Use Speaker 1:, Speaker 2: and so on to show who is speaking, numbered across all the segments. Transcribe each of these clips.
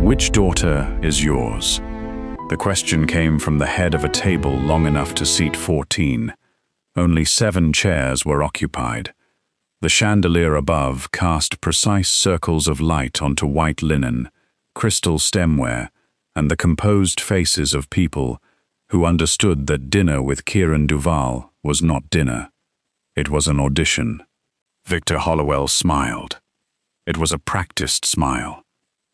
Speaker 1: Which daughter is yours? The question came from the head of a table long enough to seat 14. Only 7 chairs were occupied. The chandelier above cast precise circles of light onto white linen, crystal stemware, and the composed faces of people who understood that dinner with Kieran Duval was not dinner. It was an audition. Victor Hollowell smiled. It was a practiced smile,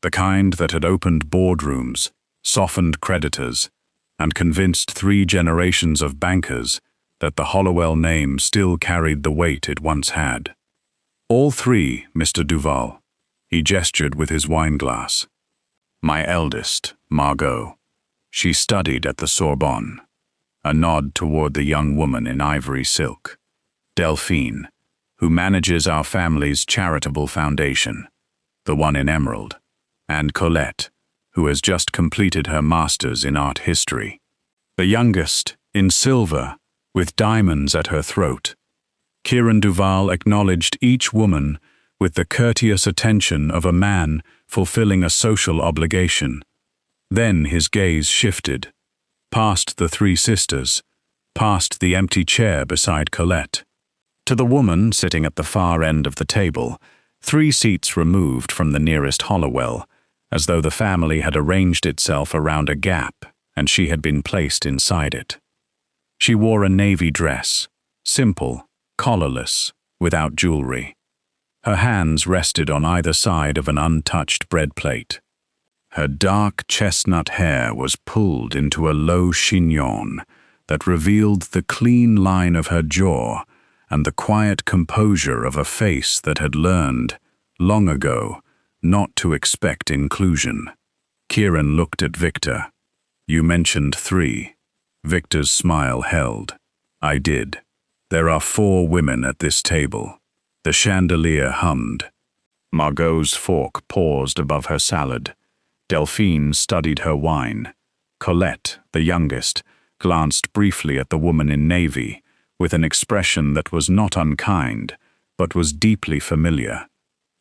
Speaker 1: the kind that had opened boardrooms, softened creditors, and convinced 3 generations of bankers that the Hollowell name still carried the weight it once had. All 3, Mr. Duval. He gestured with his wineglass. My eldest, Margot. She studied at the Sorbonne. A nod toward the young woman in ivory silk. Delphine, who manages our family's charitable foundation, the one in emerald. And Colette, who has just completed her master's in art history. The youngest, in silver, with diamonds at her throat. Kieran Duval acknowledged each woman with the courteous attention of a man fulfilling a social obligation. Then his gaze shifted, past the 3 sisters, past the empty chair beside Colette, to the woman sitting at the far end of the table, 3 seats removed from the nearest Hollowell, as though the family had arranged itself around a gap and she had been placed inside it. She wore a navy dress, simple, collarless, without jewelry. Her hands rested on either side of an untouched bread plate. Her dark chestnut hair was pulled into a low chignon that revealed the clean line of her jaw and the quiet composure of a face that had learned, long ago, not to expect inclusion. Kieran looked at Victor. You mentioned 3. Victor's smile held. I did. There are 4 women at this table. The chandelier hummed. Margot's fork paused above her salad. Delphine studied her wine. Colette, the youngest, glanced briefly at the woman in navy, with an expression that was not unkind, but was deeply familiar.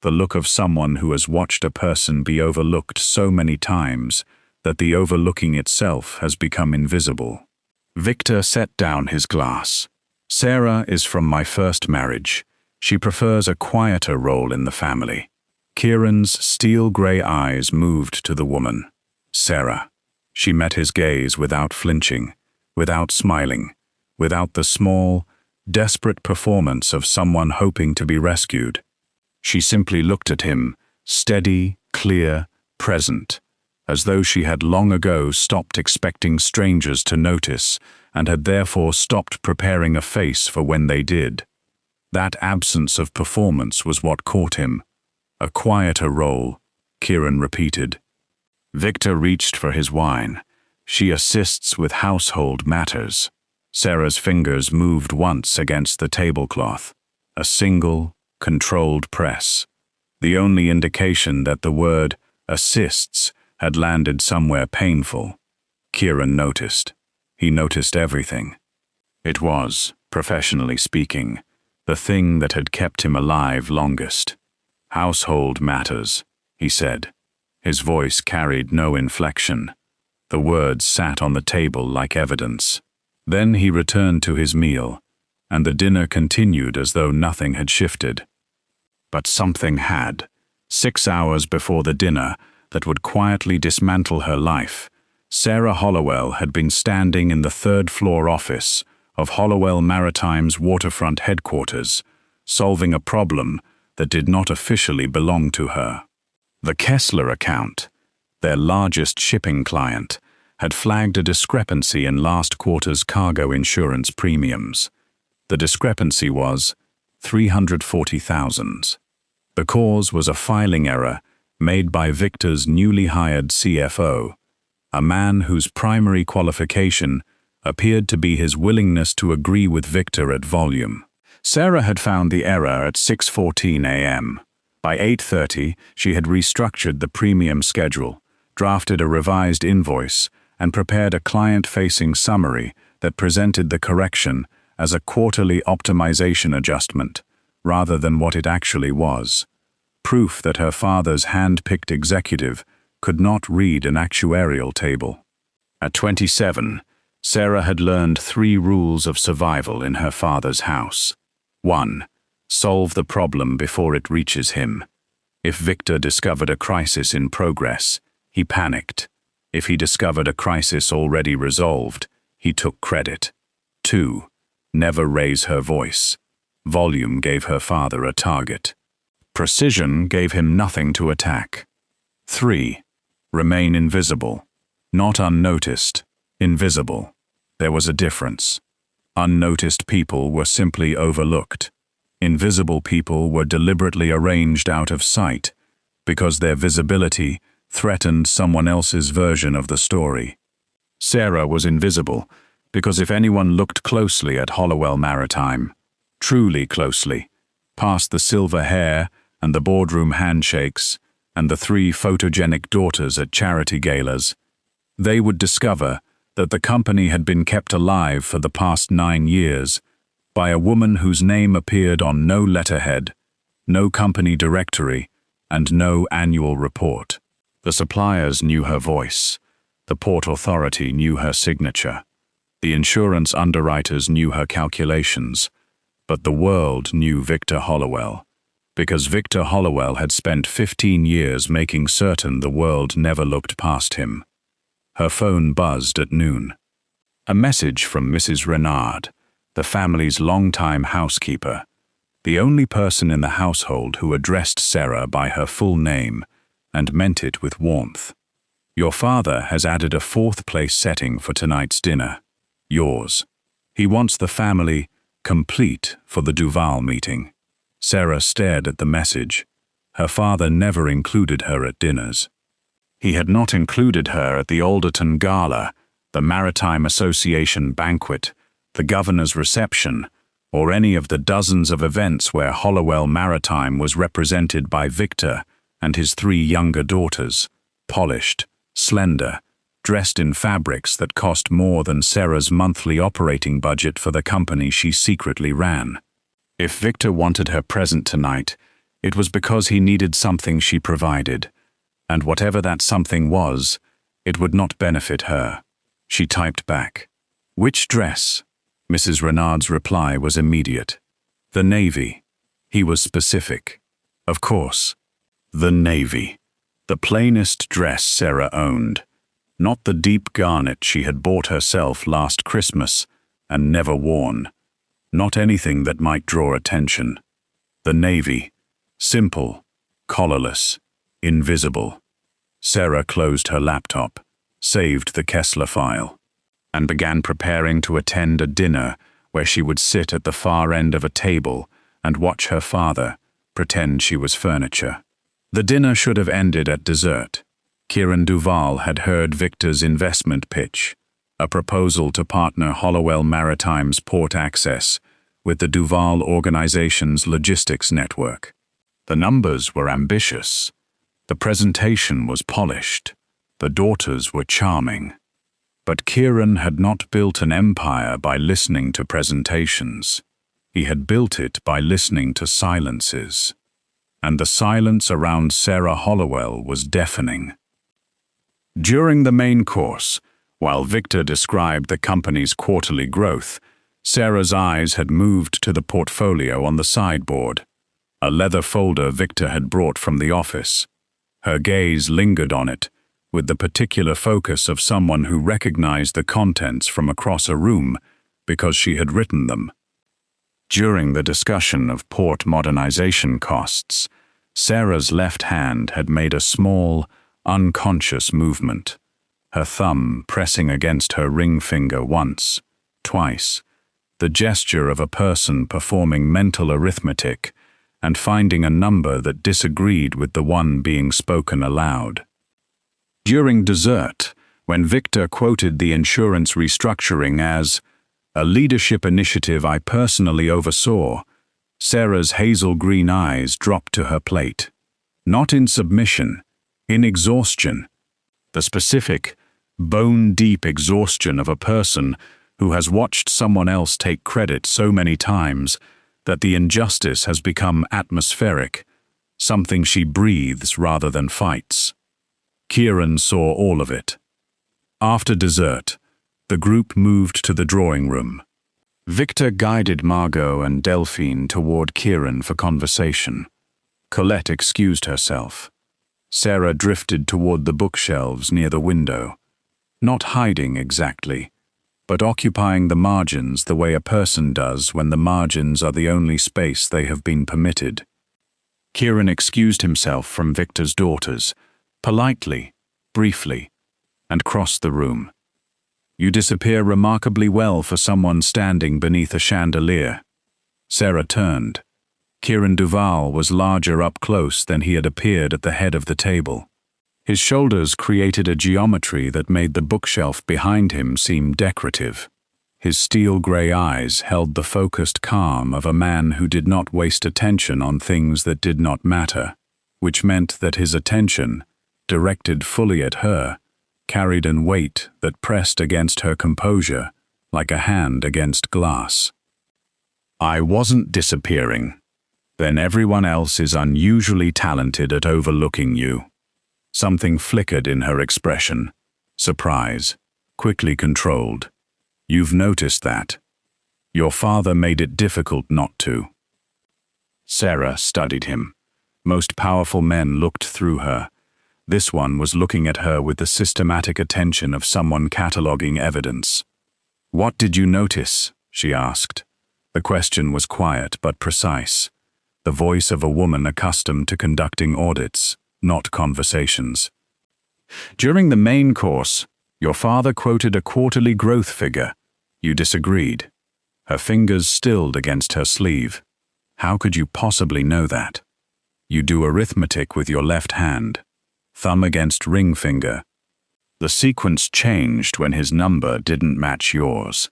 Speaker 1: The look of someone who has watched a person be overlooked so many times that the overlooking itself has become invisible. Victor set down his glass. Sarah is from my first marriage. She prefers a quieter role in the family. Kieran's steel-gray eyes moved to the woman. Sarah. She met his gaze without flinching, without smiling, without the small, desperate performance of someone hoping to be rescued. She simply looked at him, steady, clear, present, as though she had long ago stopped expecting strangers to notice and had therefore stopped preparing a face for when they did. That absence of performance was what caught him. A quieter role, Kieran repeated. Victor reached for his wine. She assists with household matters. Sarah's fingers moved once against the tablecloth. A single, controlled press. The only indication that the word assists had landed somewhere painful. Kieran noticed. He noticed everything. It was, professionally speaking, the thing that had kept him alive longest. Household matters, he said. His voice carried no inflection. The words sat on the table like evidence. Then he returned to his meal, and the dinner continued as though nothing had shifted. But something had. 6 hours before the dinner that would quietly dismantle her life, Sarah Hollowell had been standing in the 3rd-floor office of Hollowell Maritime's waterfront headquarters, solving a problem that did not officially belong to her. The Kessler account, their largest shipping client, had flagged a discrepancy in last quarter's cargo insurance premiums. The discrepancy was $340,000. The cause was a filing error made by Victor's newly hired CFO, a man whose primary qualification appeared to be his willingness to agree with Victor at volume. Sarah had found the error at 6:14 a.m. By 8:30, she had restructured the premium schedule, drafted a revised invoice, and prepared a client-facing summary that presented the correction as a quarterly optimization adjustment, rather than what it actually was. Proof that her father's hand-picked executive could not read an actuarial table. At 27, Sarah had learned 3 rules of survival in her father's house. 1. Solve the problem before it reaches him. If Victor discovered a crisis in progress, he panicked. If he discovered a crisis already resolved, he took credit. 2. Never raise her voice. Volume gave her father a target. Precision gave him nothing to attack. 3. Remain invisible. Not unnoticed, invisible. There was a difference. Unnoticed people were simply overlooked. Invisible people were deliberately arranged out of sight because their visibility threatened someone else's version of the story. Sarah was invisible because if anyone looked closely at Hollowell Maritime, truly closely, past the silver hair and the boardroom handshakes and the 3 photogenic daughters at charity galas, they would discover that the company had been kept alive for the past 9 years by a woman whose name appeared on no letterhead, no company directory, and no annual report. The suppliers knew her voice. The Port Authority knew her signature. The insurance underwriters knew her calculations. But the world knew Victor Hollowell, because Victor Hollowell had spent 15 years making certain the world never looked past him. Her phone buzzed at noon. A message from Mrs. Renard, the family's longtime housekeeper, the only person in the household who addressed Sarah by her full name and meant it with warmth. Your father has added a 4th place setting for tonight's dinner. Yours. He wants the family complete for the Duval meeting. Sarah stared at the message. Her father never included her at dinners. He had not included her at the Alderton Gala, the Maritime Association banquet, the governor's reception, or any of the dozens of events where Hollowell Maritime was represented by Victor and his 3 younger daughters, polished, slender, dressed in fabrics that cost more than Sarah's monthly operating budget for the company she secretly ran. If Victor wanted her present tonight, it was because he needed something she provided, and whatever that something was, it would not benefit her. She typed back, "Which dress?" Mrs. Renard's reply was immediate. "The navy." He was specific. Of course. The navy. The plainest dress Sarah owned. Not the deep garnet she had bought herself last Christmas and never worn. Not anything that might draw attention. The navy. Simple, collarless, invisible. Sarah closed her laptop, saved the Kessler file, and began preparing to attend a dinner where she would sit at the far end of a table and watch her father pretend she was furniture. The dinner should have ended at dessert. Kieran Duval had heard Victor's investment pitch, a proposal to partner Hollowell Maritime's port access with the Duval organization's logistics network. The numbers were ambitious. The presentation was polished. The daughters were charming. But Kieran had not built an empire by listening to presentations. He had built it by listening to silences. And the silence around Sarah Hollowell was deafening. During the main course, while Victor described the company's quarterly growth, Sarah's eyes had moved to the portfolio on the sideboard, a leather folder Victor had brought from the office. Her gaze lingered on it, with the particular focus of someone who recognized the contents from across a room because she had written them. During the discussion of port modernization costs, Sarah's left hand had made a small, unconscious movement, her thumb pressing against her ring finger once, twice, the gesture of a person performing mental arithmetic and finding a number that disagreed with the one being spoken aloud. During dessert, when Victor quoted the insurance restructuring as a leadership initiative I personally oversaw, Sarah's hazel green eyes dropped to her plate. Not in submission, in exhaustion. The specific, bone-deep exhaustion of a person who has watched someone else take credit so many times that the injustice has become atmospheric, something she breathes rather than fights. Kieran saw all of it. After dessert, the group moved to the drawing room. Victor guided Margot and Delphine toward Kieran for conversation. Colette excused herself. Sarah drifted toward the bookshelves near the window, not hiding exactly, but occupying the margins the way a person does when the margins are the only space they have been permitted. Kieran excused himself from Victor's daughters, politely, briefly, and crossed the room. "You disappear remarkably well for someone standing beneath a chandelier." Sarah turned. Kieran Duval was larger up close than he had appeared at the head of the table. His shoulders created a geometry that made the bookshelf behind him seem decorative. His steel-gray eyes held the focused calm of a man who did not waste attention on things that did not matter, which meant that his attention, directed fully at her, carried an weight that pressed against her composure like a hand against glass. "I wasn't disappearing. Then everyone else is unusually talented at overlooking you." Something flickered in her expression. Surprise, quickly controlled. "You've noticed that. Your father made it difficult not to." Sarah studied him. Most powerful men looked through her. This one was looking at her with the systematic attention of someone cataloging evidence. "What did you notice?" she asked. The question was quiet but precise. The voice of a woman accustomed to conducting audits, not conversations. "During the main course, your father quoted a quarterly growth figure. You disagreed." Her fingers stilled against her sleeve. "How could you possibly know that? You do arithmetic with your left hand. Thumb against ring finger. The sequence changed when his number didn't match yours."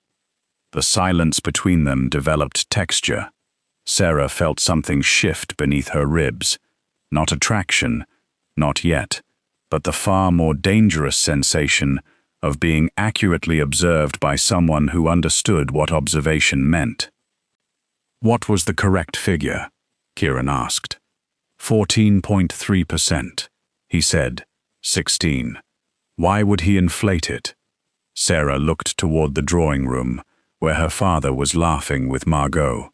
Speaker 1: The silence between them developed texture. Sarah felt something shift beneath her ribs. Not attraction, not yet, but the far more dangerous sensation of being accurately observed by someone who understood what observation meant. "What was the correct figure?" Kieran asked. 14.3%. He said, 16. Why would he inflate it? Sarah looked toward the drawing room, where her father was laughing with Margot.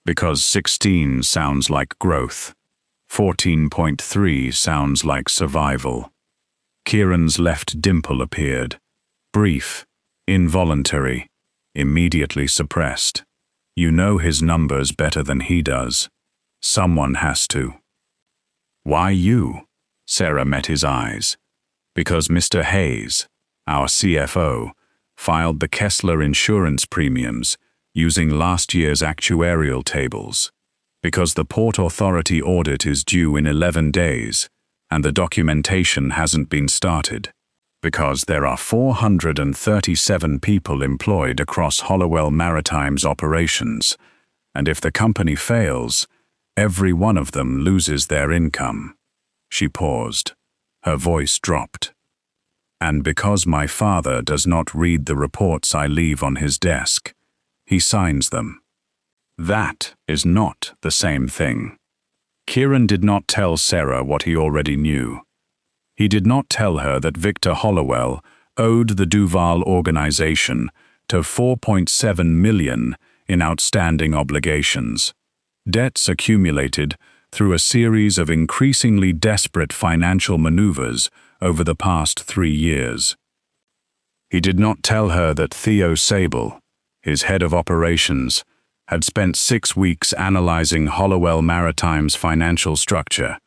Speaker 1: Because 16 sounds like growth. 14.3 sounds like survival. Kieran's left dimple appeared. Brief, involuntary, immediately suppressed. You know his numbers better than he does. Someone has to. Why you? Sarah met his eyes. Because Mr. Hayes, our CFO, filed the Kessler insurance premiums using last year's actuarial tables. Because the Port Authority audit is due in 11 days, and the documentation hasn't been started. Because there are 437 people employed across Hollowell Maritime's operations, and if the company fails, every one of them loses their income. She paused. Her voice dropped. And because my father does not read the reports I leave on his desk, he signs them. That is not the same thing. Kieran did not tell Sarah what he already knew. He did not tell her that Victor Hollowell owed the Duval organization to $4.7 million in outstanding obligations. Debts accumulated through a series of increasingly desperate financial maneuvers over the past 3 years. He did not tell her that Theo Sable, his head of operations, had spent 6 weeks analyzing Hollowell Maritime's financial structure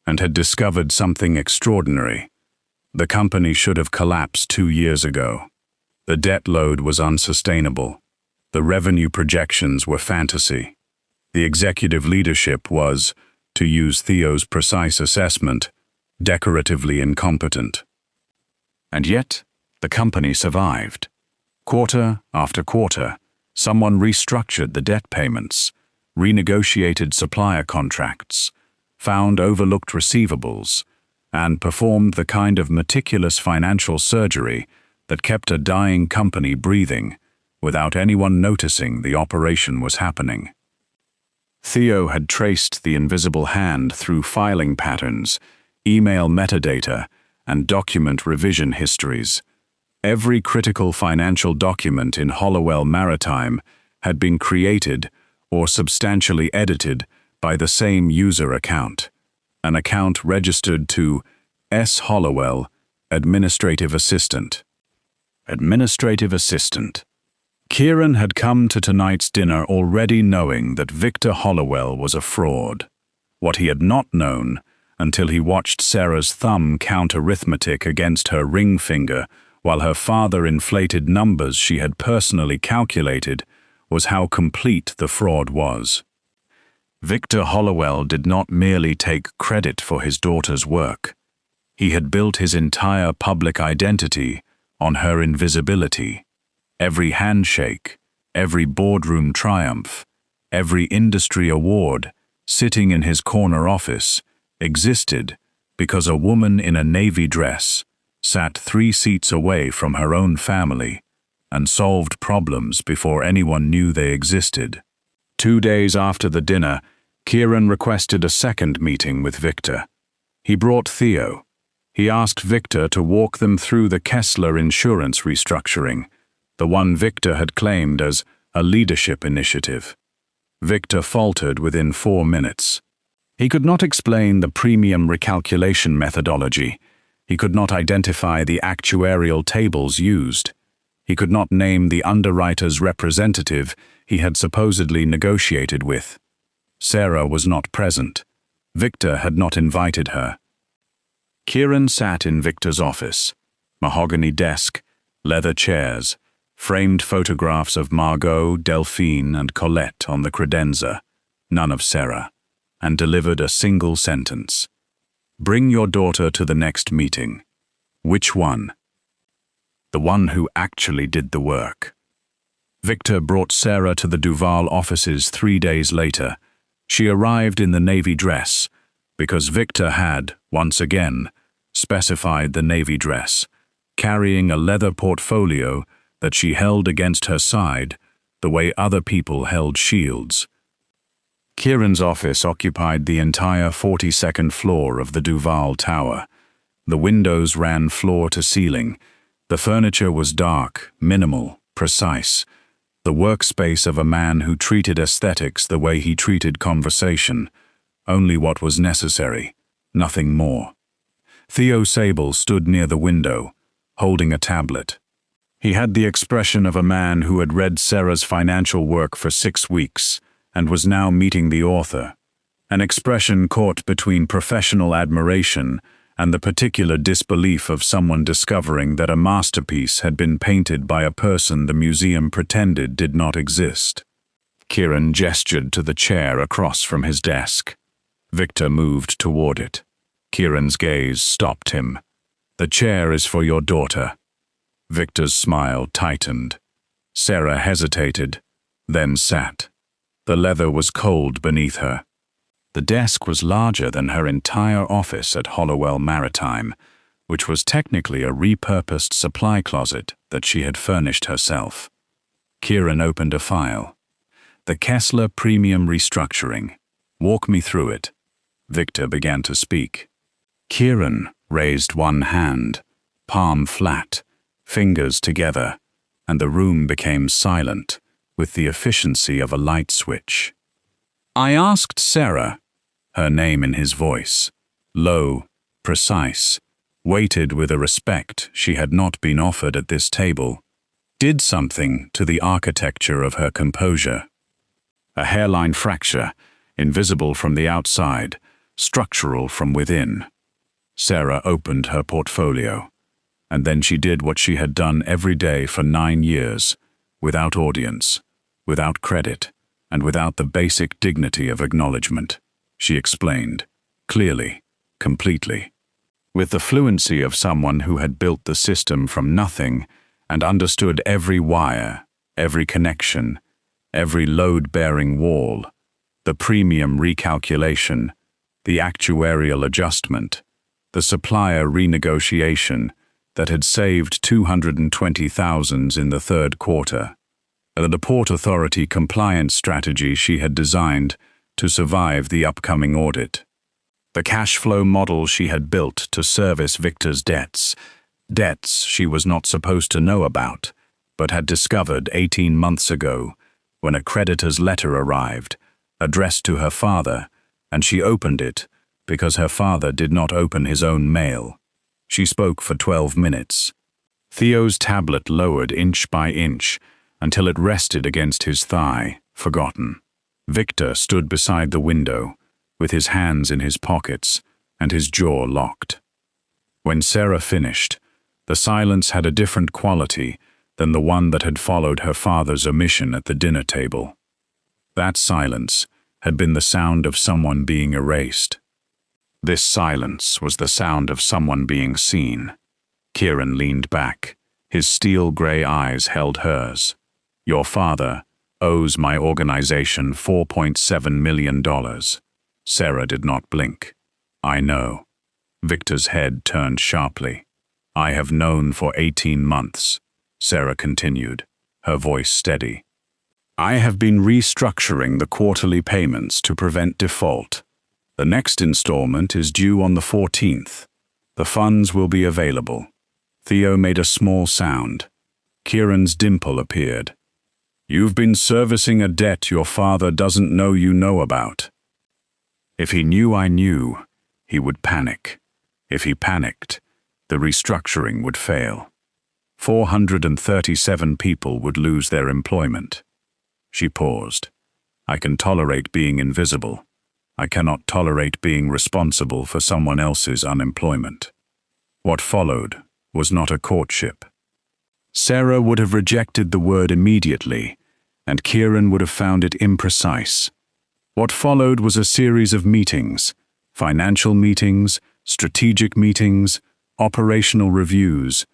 Speaker 1: and had discovered something extraordinary. The company should have collapsed 2 years ago. The debt load was unsustainable. The revenue projections were fantasy. The executive leadership was, to use Theo's precise assessment, decoratively incompetent. And yet, the company survived. Quarter after quarter, someone restructured the debt payments, renegotiated supplier contracts, found overlooked receivables, and performed the kind of meticulous financial surgery that kept a dying company breathing without anyone noticing the operation was happening. Theo had traced the invisible hand through filing patterns, email metadata, and document revision histories. Every critical financial document in Hollowell Maritime had been created or substantially edited by the same user account, an account registered to S. Hollowell, Administrative Assistant. Administrative Assistant. Kieran had come to tonight's dinner already knowing that Victor Hollowell was a fraud. What he had not known, until he watched Sarah's thumb count arithmetic against her ring finger while her father inflated numbers she had personally calculated, was how complete the fraud was. Victor Hollowell did not merely take credit for his daughter's work. He had built his entire public identity on her invisibility. Every handshake, every boardroom triumph, every industry award sitting in his corner office existed because a woman in a navy dress sat 3 seats away from her own family and solved problems before anyone knew they existed. 2 days after the dinner, Kieran requested a second meeting with Victor. He brought Theo. He asked Victor to walk them through the Kessler insurance restructuring, the one Victor had claimed as a leadership initiative. Victor faltered within 4 minutes. He could not explain the premium recalculation methodology. He could not identify the actuarial tables used. He could not name the underwriter's representative he had supposedly negotiated with. Sarah was not present. Victor had not invited her. Kieran sat in Victor's office. Mahogany desk, leather chairs, framed photographs of Margot, Delphine, and Colette on the credenza, none of Sarah, and delivered a single sentence. "Bring your daughter to the next meeting." Which one? The one who actually did the work. Victor brought Sarah to the Duval offices 3 days later. She arrived in the navy dress, because Victor had, once again, specified the navy dress, carrying a leather portfolio that she held against her side the way other people held shields. Kieran's office occupied the entire 42nd floor of the Duval Tower. The windows ran floor to ceiling. The furniture was dark, minimal, precise. The workspace of a man who treated aesthetics the way he treated conversation. Only what was necessary, nothing more. Theo Sable stood near the window, holding a tablet. He had the expression of a man who had read Sarah's financial work for 6 weeks and was now meeting the author, an expression caught between professional admiration and the particular disbelief of someone discovering that a masterpiece had been painted by a person the museum pretended did not exist. Kieran gestured to the chair across from his desk. Victor moved toward it. Kieran's gaze stopped him. "The chair is for your daughter." Victor's smile tightened. Sarah hesitated, then sat. The leather was cold beneath her. The desk was larger than her entire office at Hollowell Maritime, which was technically a repurposed supply closet that she had furnished herself. Kieran opened a file. "The Kessler Premium Restructuring. Walk me through it." Victor began to speak. Kieran raised one hand, palm flat, fingers together, and the room became silent, with the efficiency of a light switch. "I asked Sarah," her name in his voice, low, precise, weighted with a respect she had not been offered at this table, did something to the architecture of her composure. A hairline fracture, invisible from the outside, structural from within. Sarah opened her portfolio, and then she did what she had done every day for 9 years, without audience, without credit, and without the basic dignity of acknowledgement. She explained, clearly, completely, with the fluency of someone who had built the system from nothing and understood every wire, every connection, every load-bearing wall, the premium recalculation, the actuarial adjustment, the supplier renegotiation that had saved $220,000 in the 3rd quarter, the Port Authority compliance strategy she had designed to survive the upcoming audit. The cash flow model she had built to service Victor's debts. Debts she was not supposed to know about, but had discovered 18 months ago when a creditor's letter arrived, addressed to her father, and she opened it because her father did not open his own mail. She spoke for 12 minutes. Theo's tablet lowered inch by inch until it rested against his thigh, forgotten. Victor stood beside the window, with his hands in his pockets and his jaw locked. When Sarah finished, the silence had a different quality than the one that had followed her father's omission at the dinner table. That silence had been the sound of someone being erased. This silence was the sound of someone being seen. Kieran leaned back. His steel-gray eyes held hers. "Your father owes my organization $4.7 million. Sarah did not blink. "I know." Victor's head turned sharply. "I have known for 18 months, Sarah continued, her voice steady. "I have been restructuring the quarterly payments to prevent default. The next installment is due on the 14th. The funds will be available." Theo made a small sound. Kieran's dimple appeared. "You've been servicing a debt your father doesn't know you know about." "If he knew I knew, he would panic. If he panicked, the restructuring would fail. 437 people would lose their employment." She paused. "I can tolerate being invisible. I cannot tolerate being responsible for someone else's unemployment." What followed was not a courtship. Sarah would have rejected the word immediately, and Kieran would have found it imprecise. What followed was a series of meetings, financial meetings, strategic meetings, operational reviews,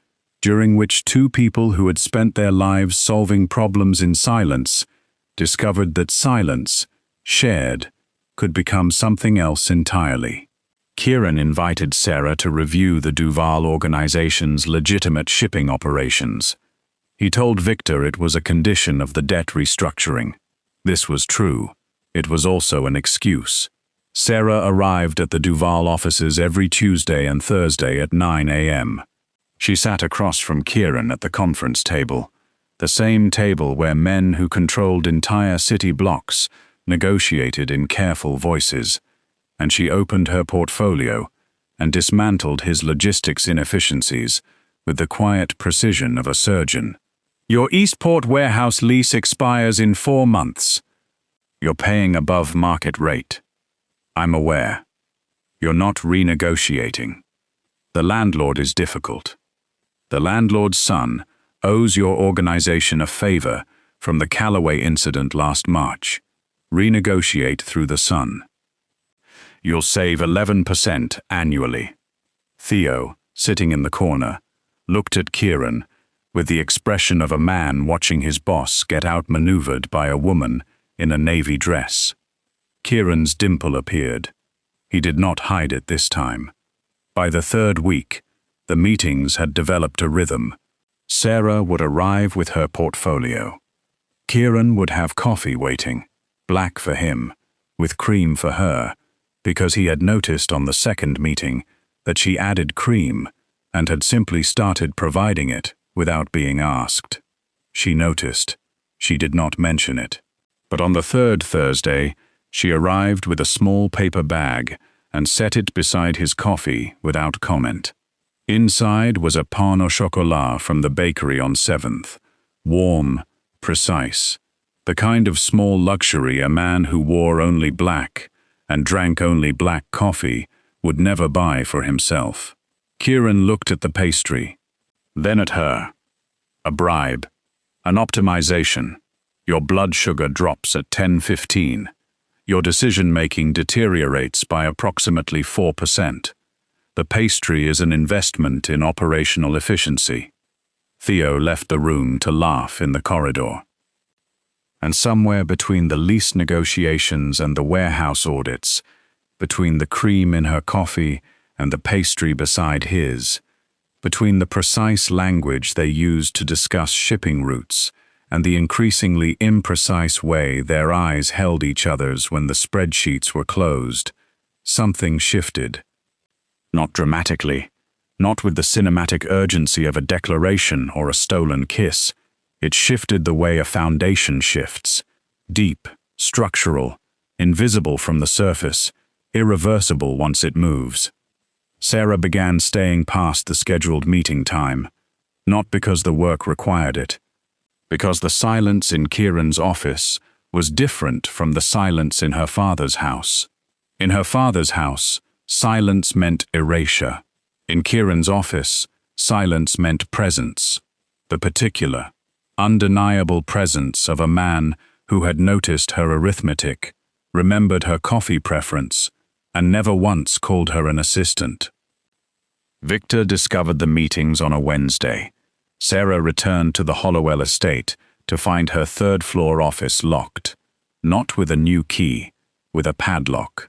Speaker 1: during which two people who had spent their lives solving problems in silence discovered that silence, shared, could become something else entirely. Kieran invited Sarah to review the Duval organization's legitimate shipping operations. He told Victor it was a condition of the debt restructuring. This was true. It was also an excuse. Sarah arrived at the Duval offices every Tuesday and Thursday at 9 a.m. She sat across from Kieran at the conference table, the same table where men who controlled entire city blocks negotiated in careful voices, and she opened her portfolio and dismantled his logistics inefficiencies with the quiet precision of a surgeon. "Your Eastport warehouse lease expires in 4 months. You're paying above market rate. I'm aware. You're not renegotiating. The landlord is difficult. The landlord's son owes your organization a favor from the Callaway incident last March. Renegotiate through the son. You'll save 11% annually." Theo, sitting in the corner, looked at Kieran with the expression of a man watching his boss get outmaneuvered by a woman in a navy dress. Kieran's dimple appeared. He did not hide it this time. By the 3rd week, the meetings had developed a rhythm. Sarah would arrive with her portfolio. Kieran would have coffee waiting, black for him, with cream for her, because he had noticed on the 2nd meeting that she added cream and had simply started providing it without being asked. She noticed. She did not mention it. But on the 3rd Thursday, she arrived with a small paper bag and set it beside his coffee without comment. Inside was a pain au chocolat from the bakery on 7th, warm, precise, the kind of small luxury a man who wore only black and drank only black coffee would never buy for himself. Kieran looked at the pastry, then at her. A bribe, an optimization. Your blood sugar drops at 10:15. Your decision-making deteriorates by approximately 4%. The pastry is an investment in operational efficiency. Theo left the room to laugh in the corridor. And somewhere between the lease negotiations and the warehouse audits, between the cream in her coffee and the pastry beside his, between the precise language they used to discuss shipping routes and the increasingly imprecise way their eyes held each other's when the spreadsheets were closed, something shifted. Not dramatically, not with the cinematic urgency of a declaration or a stolen kiss. It shifted the way a foundation shifts. Deep, structural, invisible from the surface, irreversible once it moves. Sarah began staying past the scheduled meeting time, not because the work required it, because the silence in Kieran's office was different from the silence in her father's house. In her father's house, silence meant erasure. In Kieran's office, silence meant presence, the particular, undeniable presence of a man who had noticed her arithmetic, remembered her coffee preference, and never once called her an assistant. Victor discovered the meetings on a Wednesday. Sarah returned to the Hollowell estate to find her third-floor office locked, not with a new key, with a padlock,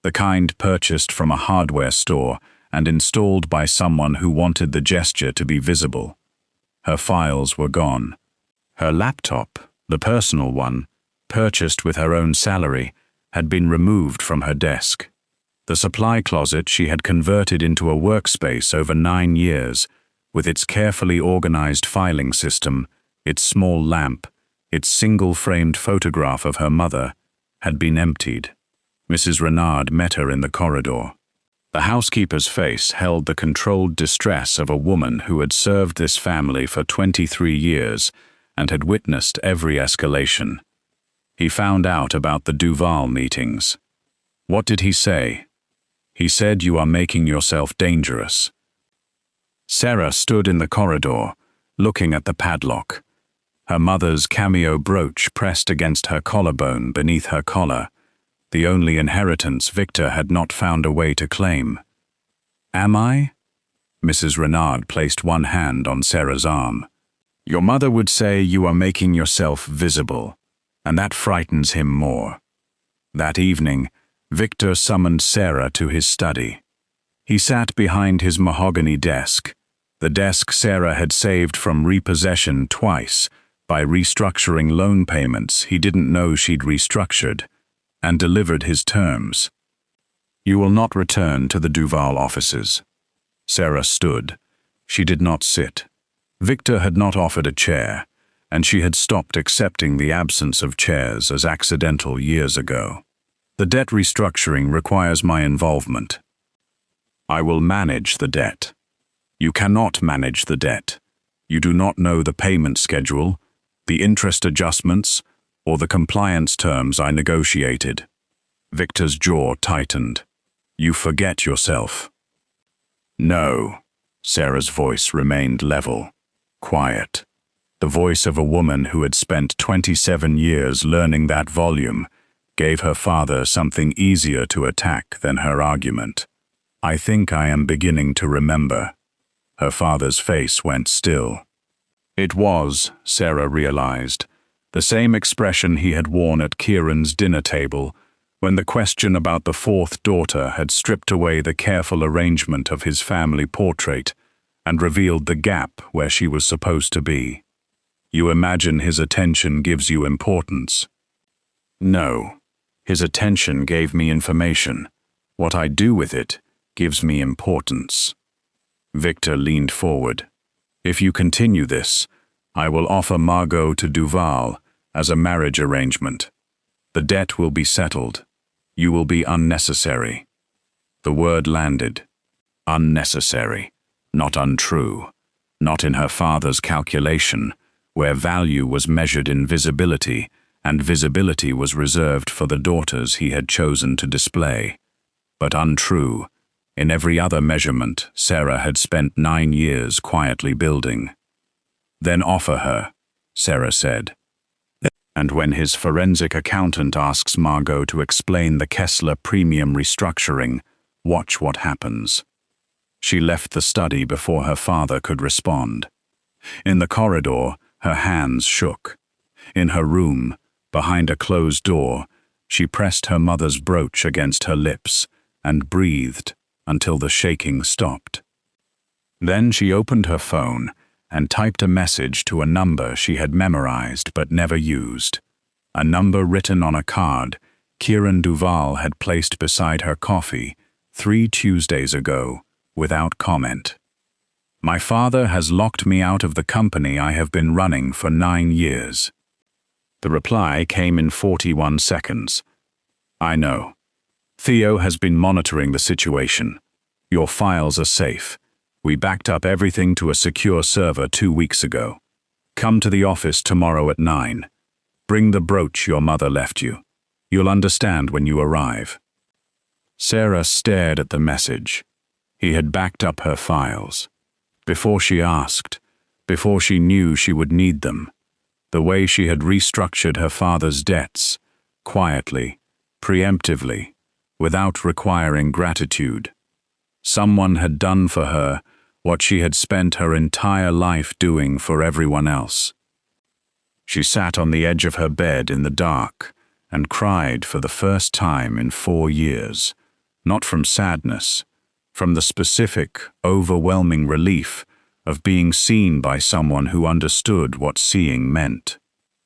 Speaker 1: the kind purchased from a hardware store and installed by someone who wanted the gesture to be visible. Her files were gone. Her laptop, the personal one, purchased with her own salary, had been removed from her desk. The supply closet she had converted into a workspace over 9 years, with its carefully organized filing system, its small lamp, its single-framed photograph of her mother, had been emptied. Mrs. Renard met her in the corridor. The housekeeper's face held the controlled distress of a woman who had served this family for 23 years and had witnessed every escalation. He found out about the Duval meetings. What did he say? He said, "You are making yourself dangerous." Sarah stood in the corridor, looking at the padlock. Her mother's cameo brooch pressed against her collarbone beneath her collar, the only inheritance Victor had not found a way to claim. "Am I?" Mrs. Renard placed one hand on Sarah's arm. "Your mother would say you are making yourself visible, and that frightens him more." That evening, Victor summoned Sarah to his study. He sat behind his mahogany desk, the desk Sarah had saved from repossession twice by restructuring loan payments he didn't know she'd restructured, and delivered his terms. "You will not return to the Duval offices." Sarah stood. She did not sit. Victor had not offered a chair, and she had stopped accepting the absence of chairs as accidental years ago. "The debt restructuring requires my involvement. I will manage the debt." "You cannot manage the debt. You do not know the payment schedule, the interest adjustments, or the compliance terms I negotiated." Victor's jaw tightened. "You forget yourself." "No." Sarah's voice remained level, quiet. The voice of a woman who had spent 27 years learning that volume gave her father something easier to attack than her argument. "I think I am beginning to remember." Her father's face went still. It was, Sarah realized, the same expression he had worn at Kieran's dinner table when the question about the fourth daughter had stripped away the careful arrangement of his family portrait and revealed the gap where she was supposed to be. "You imagine his attention gives you importance." "No, his attention gave me information. What I do with it gives me importance." Victor leaned forward. "If you continue this, I will offer Margot to Duval as a marriage arrangement. The debt will be settled. You will be unnecessary." The word landed. Unnecessary, not untrue, not in her father's calculation, where value was measured in visibility, and visibility was reserved for the daughters he had chosen to display. But untrue, in every other measurement Sarah had spent 9 years quietly building. "Then offer her," Sarah said. "And when his forensic accountant asks Margot to explain the Kessler premium restructuring, watch what happens." She left the study before her father could respond. In the corridor, her hands shook. In her room, behind a closed door, she pressed her mother's brooch against her lips and breathed until the shaking stopped. Then she opened her phone and typed a message to a number she had memorized but never used, a number written on a card Kieran Duval had placed beside her coffee 3 Tuesdays ago, without comment. My father has locked me out of the company I have been running for 9 years. The reply came in 41 seconds. I know. Theo has been monitoring the situation. Your files are safe. We backed up everything to a secure server 2 weeks ago. Come to the office tomorrow at 9. Bring the brooch your mother left you. You'll understand when you arrive. Sarah stared at the message. He had backed up her files. Before she asked, before she knew she would need them, the way she had restructured her father's debts, quietly, preemptively, without requiring gratitude. Someone had done for her what she had spent her entire life doing for everyone else. She sat on the edge of her bed in the dark and cried for the first time in 4 years, not from sadness, from the specific, overwhelming relief of being seen by someone who understood what seeing meant.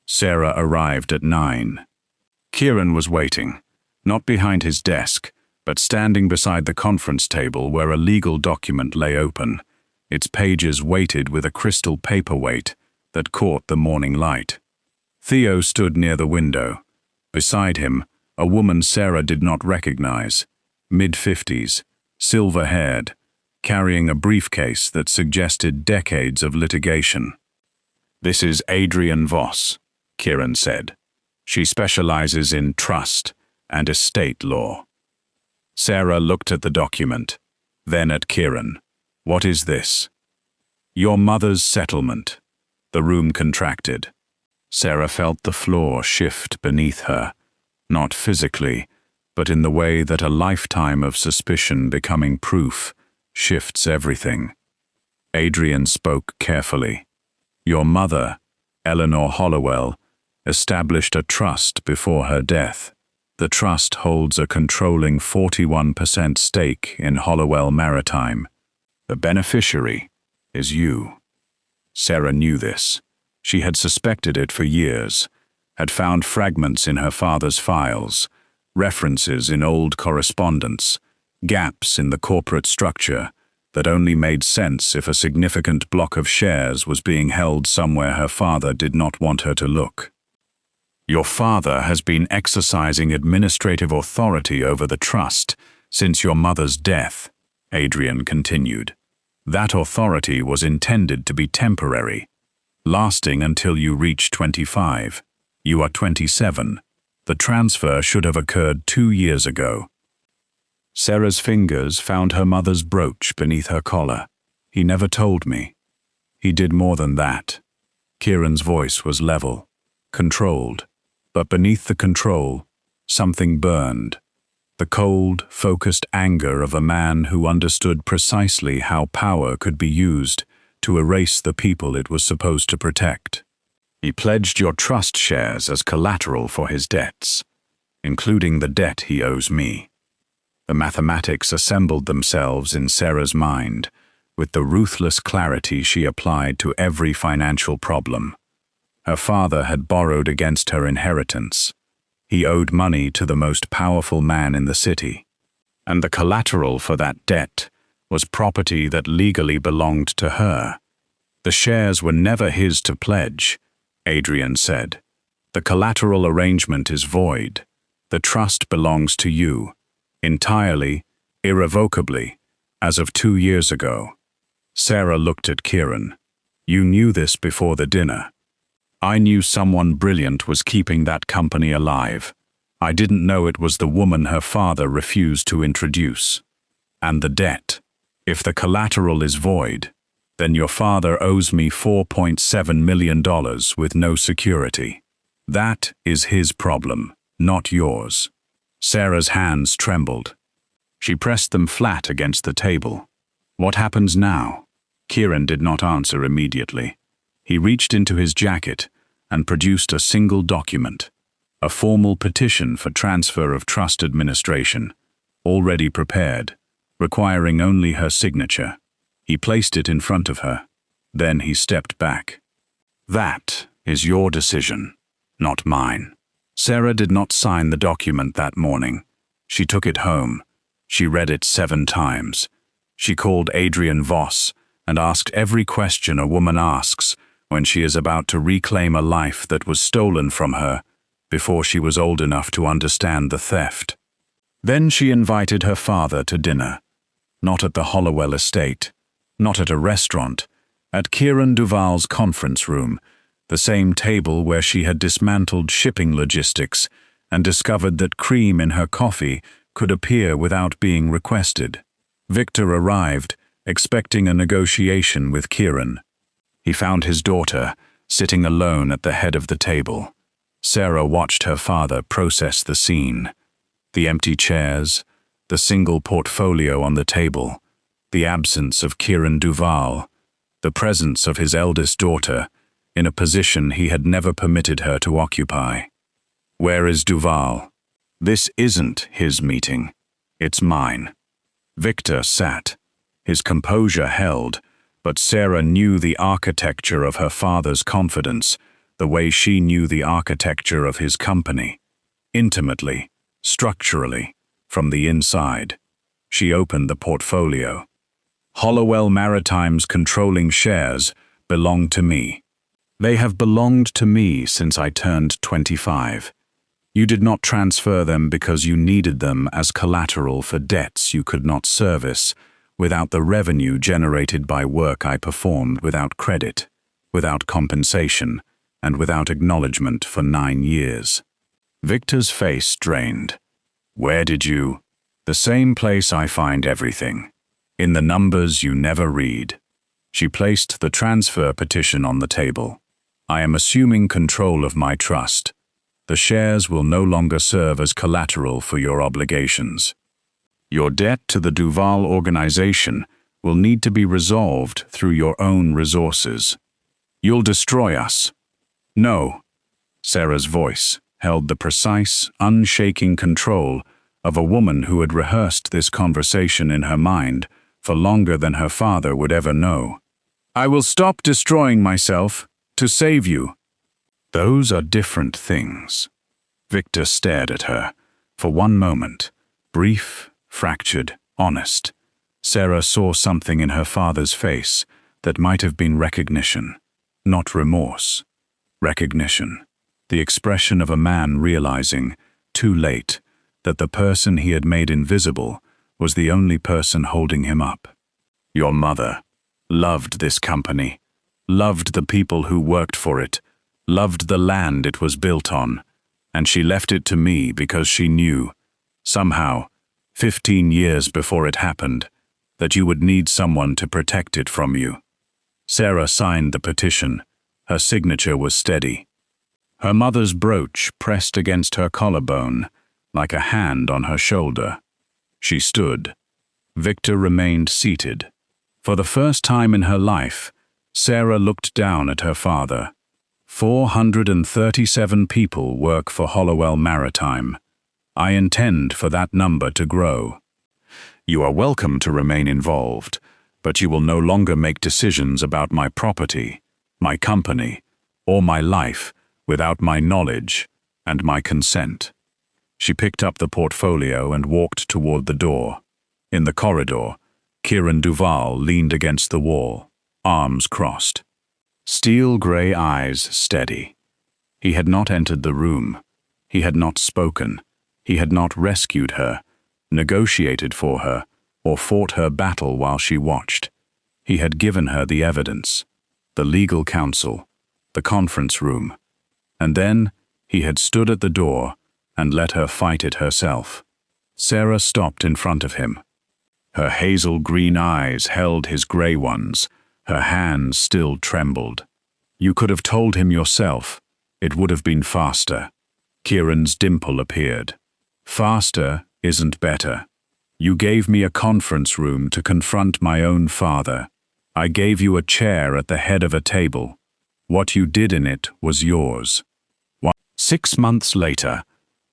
Speaker 1: Sarah arrived at 9. Kieran was waiting, not behind his desk, but standing beside the conference table where a legal document lay open, its pages weighted with a crystal paperweight that caught the morning light. Theo stood near the window. Beside him, a woman Sarah did not recognize, mid-50s, silver-haired, carrying a briefcase that suggested decades of litigation. This is Adrienne Voss, Kieran said. She specializes in trust and estate law. Sarah looked at the document, then at Kieran. What is this? Your mother's settlement. The room contracted. Sarah felt the floor shift beneath her, not physically, but in the way that a lifetime of suspicion becoming proof shifts everything. Adrienne spoke carefully. Your mother, Eleanor Hollowell, established a trust before her death. The trust holds a controlling 41% stake in Hollowell Maritime. The beneficiary is you. Sarah knew this. She had suspected it for years, had found fragments in her father's files, references in old correspondence, gaps in the corporate structure that only made sense if a significant block of shares was being held somewhere her father did not want her to look. Your father has been exercising administrative authority over the trust since your mother's death, Adrienne continued. That authority was intended to be temporary, lasting until you reach 25. You are 27. The transfer should have occurred 2 years ago. Sarah's fingers found her mother's brooch beneath her collar. He never told me. He did more than that. Kieran's voice was level, controlled, but beneath the control, something burned. The cold, focused anger of a man who understood precisely how power could be used to erase the people it was supposed to protect. He pledged your trust shares as collateral for his debts, including the debt he owes me. The mathematics assembled themselves in Sarah's mind with the ruthless clarity she applied to every financial problem. Her father had borrowed against her inheritance. He owed money to the most powerful man in the city, and the collateral for that debt was property that legally belonged to her. The shares were never his to pledge, Adrienne said. The collateral arrangement is void. The trust belongs to you, entirely, irrevocably, as of 2 years ago. Sarah looked at Kieran. You knew this before the dinner. I knew someone brilliant was keeping that company alive. I didn't know it was the woman her father refused to introduce. And the debt. If the collateral is void, then your father owes me $4.7 million with no security. That is his problem, not yours. Sarah's hands trembled. She pressed them flat against the table. What happens now? Kieran did not answer immediately. He reached into his jacket and produced a single document, a formal petition for transfer of trust administration, already prepared, requiring only her signature. He placed it in front of her. Then he stepped back. That is your decision, not mine. Sarah did not sign the document that morning. She took it home. She read it 7 times. She called Adrian Voss and asked every question a woman asks when she is about to reclaim a life that was stolen from her before she was old enough to understand the theft. Then she invited her father to dinner. Not at the Hollowell estate, not at a restaurant, at Kieran Duval's conference room, the same table where she had dismantled shipping logistics and discovered that cream in her coffee could appear without being requested. Victor arrived, expecting a negotiation with Kieran. He found his daughter sitting alone at the head of the table. Sarah watched her father process the scene. The empty chairs, the single portfolio on the table, the absence of Kieran Duval, the presence of his eldest daughter in a position he had never permitted her to occupy. Where is Duval? This isn't his meeting. It's mine. Victor sat. His composure held, but Sarah knew the architecture of her father's confidence, the way she knew the architecture of his company. Intimately, structurally, from the inside. She opened the portfolio. Hollowell Maritime's controlling shares belong to me. They have belonged to me since I turned 25. You did not transfer them because you needed them as collateral for debts you could not service, without the revenue generated by work I performed without credit, without compensation, and without acknowledgement for 9 years. Victor's face drained. Where did you? The same place I find everything. In the numbers you never read. She placed the transfer petition on the table. I am assuming control of my trust. The shares will no longer serve as collateral for your obligations. Your debt to the Duval organization will need to be resolved through your own resources. You'll destroy us. No. Sarah's voice held the precise, unshaking control of a woman who had rehearsed this conversation in her mind for longer than her father would ever know. I will stop destroying myself to save you. Those are different things. Victor stared at her. For one moment, brief, fractured, honest, Sarah saw something in her father's face that might have been recognition, not remorse. Recognition. The expression of a man realizing, too late, that the person he had made invisible was the only person holding him up. Your mother loved this company, loved the people who worked for it, loved the land it was built on, and she left it to me because she knew, somehow, 15 years before it happened, that you would need someone to protect it from you. Sarah signed the petition. Her signature was steady. Her mother's brooch pressed against her collarbone, like a hand on her shoulder. She stood. Victor remained seated. For the first time in her life, Sarah looked down at her father. 437 people work for Hollowell Maritime. I intend for that number to grow. You are welcome to remain involved, but you will no longer make decisions about my property, my company, or my life without my knowledge and my consent. She picked up the portfolio and walked toward the door. In the corridor, Kieran Duval leaned against the wall, arms crossed. Steel gray eyes steady. He had not entered the room. He had not spoken. He had not rescued her, negotiated for her, or fought her battle while she watched. He had given her the evidence, the legal counsel, the conference room. And then he had stood at the door and let her fight it herself. Sarah stopped in front of him. Her hazel green eyes held his gray ones. Her hands still trembled. You could have told him yourself. It would have been faster. Kieran's dimple appeared. Faster isn't better. You gave me a conference room to confront my own father. I gave you a chair at the head of a table. What you did in it was yours. 6 months later,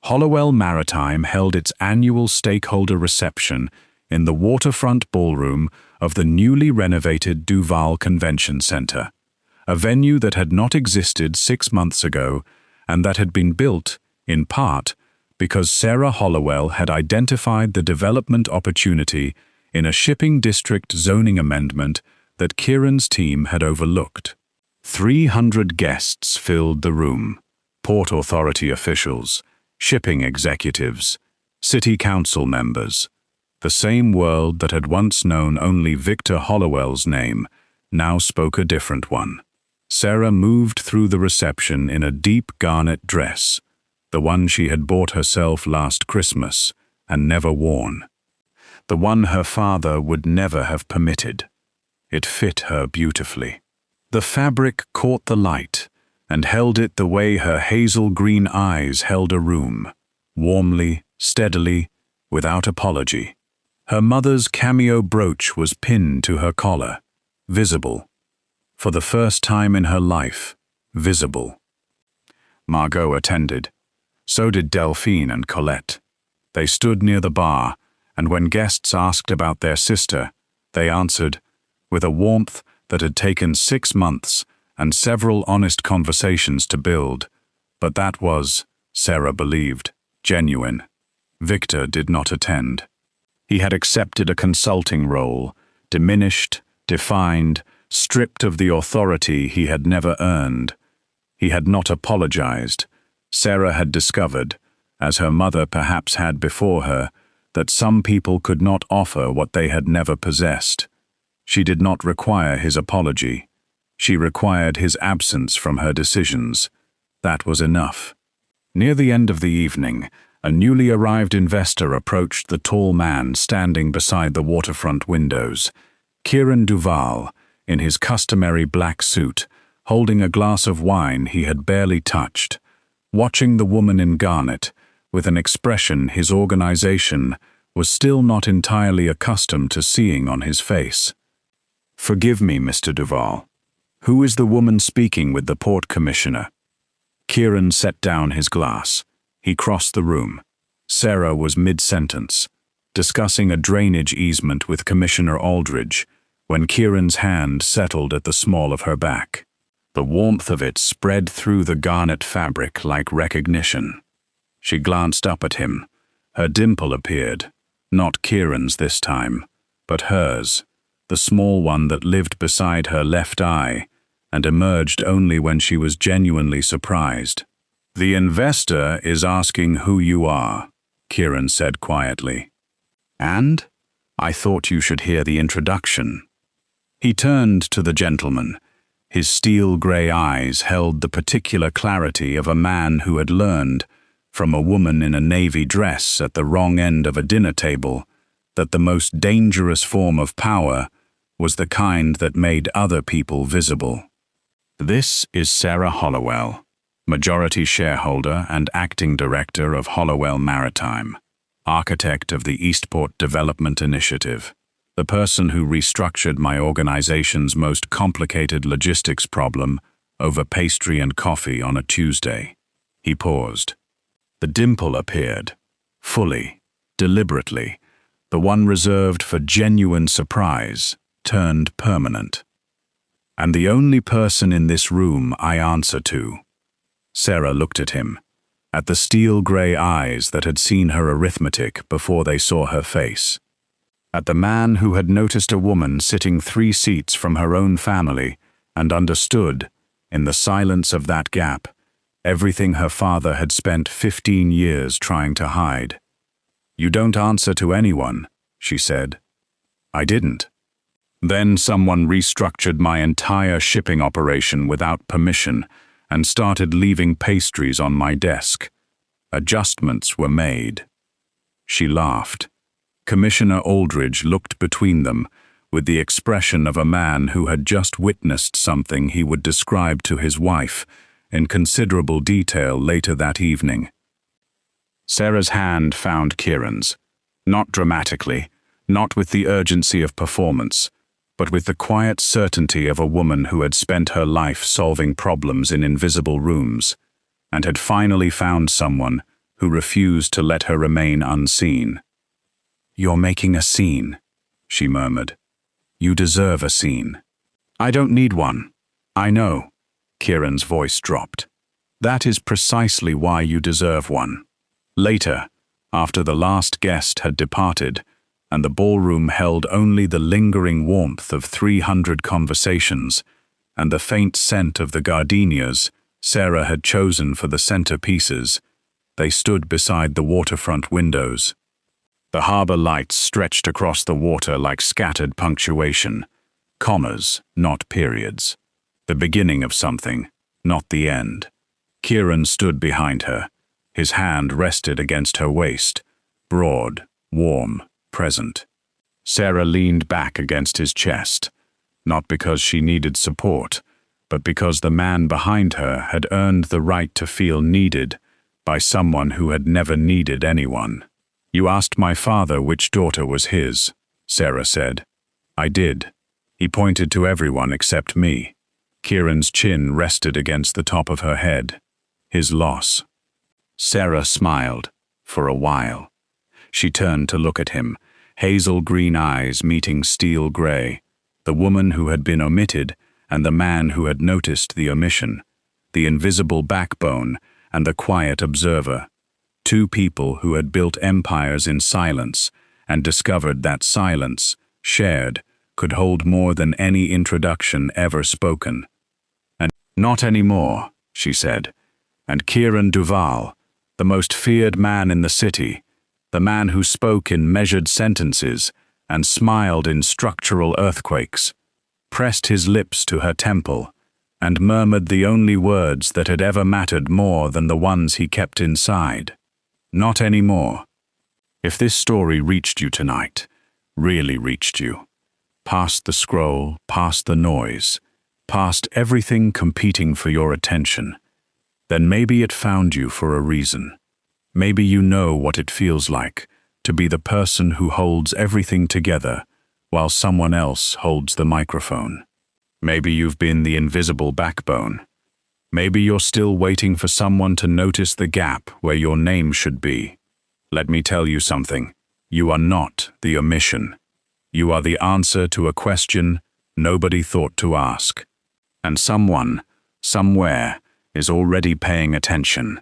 Speaker 1: Hollowell Maritime held its annual stakeholder reception in the waterfront ballroom of the newly renovated Duval Convention Center, a venue that had not existed 6 months ago and that had been built in part because Sarah Hollowell had identified the development opportunity in a shipping district zoning amendment that Kieran's team had overlooked. 300 guests filled the room: Port Authority officials, shipping executives, city council members. The same world that had once known only Victor Hollowell's name now spoke a different one. Sarah moved through the reception in a deep garnet dress, the one she had bought herself last Christmas and never worn. The one her father would never have permitted. It fit her beautifully. The fabric caught the light and held it the way her hazel-green eyes held a room, warmly, steadily, without apology. Her mother's cameo brooch was pinned to her collar, visible. For the first time in her life, visible. Margot attended. So did Delphine and Colette. They stood near the bar, and when guests asked about their sister, they answered, with a warmth that had taken 6 months and several honest conversations to build, but that was, Sarah believed, genuine. Victor did not attend. He had accepted a consulting role, diminished, defined, stripped of the authority he had never earned. He had not apologized. Sarah had discovered, as her mother perhaps had before her, that some people could not offer what they had never possessed. She did not require his apology. She required his absence from her decisions. That was enough. Near the end of the evening, a newly arrived investor approached the tall man standing beside the waterfront windows. Kieran Duval, in his customary black suit, holding a glass of wine he had barely touched, watching the woman in garnet, with an expression his organization was still not entirely accustomed to seeing on his face. "Forgive me, Mr. Duval. Who is the woman speaking with the port commissioner?" Kieran set down his glass. He crossed the room. Sarah was mid-sentence, discussing a drainage easement with Commissioner Aldridge, when Kieran's hand settled at the small of her back. The warmth of it spread through the garnet fabric like recognition. She glanced up at him. Her dimple appeared, not Kieran's this time, but hers, the small one that lived beside her left eye, and emerged only when she was genuinely surprised. "The investor is asking who you are," Kieran said quietly. "And? I thought you should hear the introduction." He turned to the gentleman. His steel-gray eyes held the particular clarity of a man who had learned, from a woman in a navy dress at the wrong end of a dinner table, that the most dangerous form of power was the kind that made other people visible. "This is Sarah Hollowell, majority shareholder and acting director of Hollowell Maritime, architect of the Eastport Development Initiative, the person who restructured my organization's most complicated logistics problem over pastry and coffee on a Tuesday." He paused. The dimple appeared, fully, deliberately, the one reserved for genuine surprise, turned permanent. "And the only person in this room I answer to." Sarah looked at him, at the steel-gray eyes that had seen her arithmetic before they saw her face, at the man who had noticed a woman sitting 3 seats from her own family and understood, in the silence of that gap, everything her father had spent 15 years trying to hide. "You don't answer to anyone," she said. "I didn't. Then someone restructured my entire shipping operation without permission and started leaving pastries on my desk. Adjustments were made." She laughed. Commissioner Aldridge looked between them with the expression of a man who had just witnessed something he would describe to his wife in considerable detail later that evening. Sarah's hand found Kieran's, not dramatically, not with the urgency of performance, but with the quiet certainty of a woman who had spent her life solving problems in invisible rooms, and had finally found someone who refused to let her remain unseen. "You're making a scene," she murmured. "You deserve a scene." "I don't need one. I know." Kieran's voice dropped. That is precisely why you deserve one. Later, after the last guest had departed, and the ballroom held only the lingering warmth of 300 conversations and the faint scent of the gardenias Sarah had chosen for the centerpieces, they stood beside the waterfront windows. The harbor lights stretched across the water like scattered punctuation, commas, not periods. The beginning of something, not the end. Kieran stood behind her. His hand rested against her waist, broad, warm, present. Sarah leaned back against his chest, not because she needed support, but because the man behind her had earned the right to feel needed by someone who had never needed anyone. "You asked my father which daughter was his," Sarah said. "I did. He pointed to everyone except me." Kieran's chin rested against the top of her head. His loss. Sarah smiled, for a while. She turned to look at him, hazel green eyes meeting steel gray, the woman who had been omitted and the man who had noticed the omission, the invisible backbone and the quiet observer. Two people who had built empires in silence and discovered that silence, shared, could hold more than any introduction ever spoken. "And not anymore," she said. And Kieran Duval, the most feared man in the city, the man who spoke in measured sentences and smiled in structural earthquakes, pressed his lips to her temple and murmured the only words that had ever mattered more than the ones he kept inside. "Not anymore." If this story reached you tonight, really reached you, past the scroll, past the noise, past everything competing for your attention, then maybe it found you for a reason. Maybe you know what it feels like to be the person who holds everything together while someone else holds the microphone. Maybe you've been the invisible backbone. Maybe you're still waiting for someone to notice the gap where your name should be. Let me tell you something. You are not the omission. You are the answer to a question nobody thought to ask. And someone, somewhere, is already paying attention.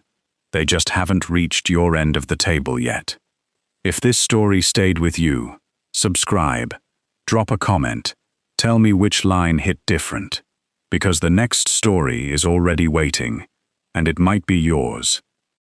Speaker 1: They just haven't reached your end of the table yet. If this story stayed with you, subscribe, drop a comment, tell me which line hit different, because the next story is already waiting, and it might be yours.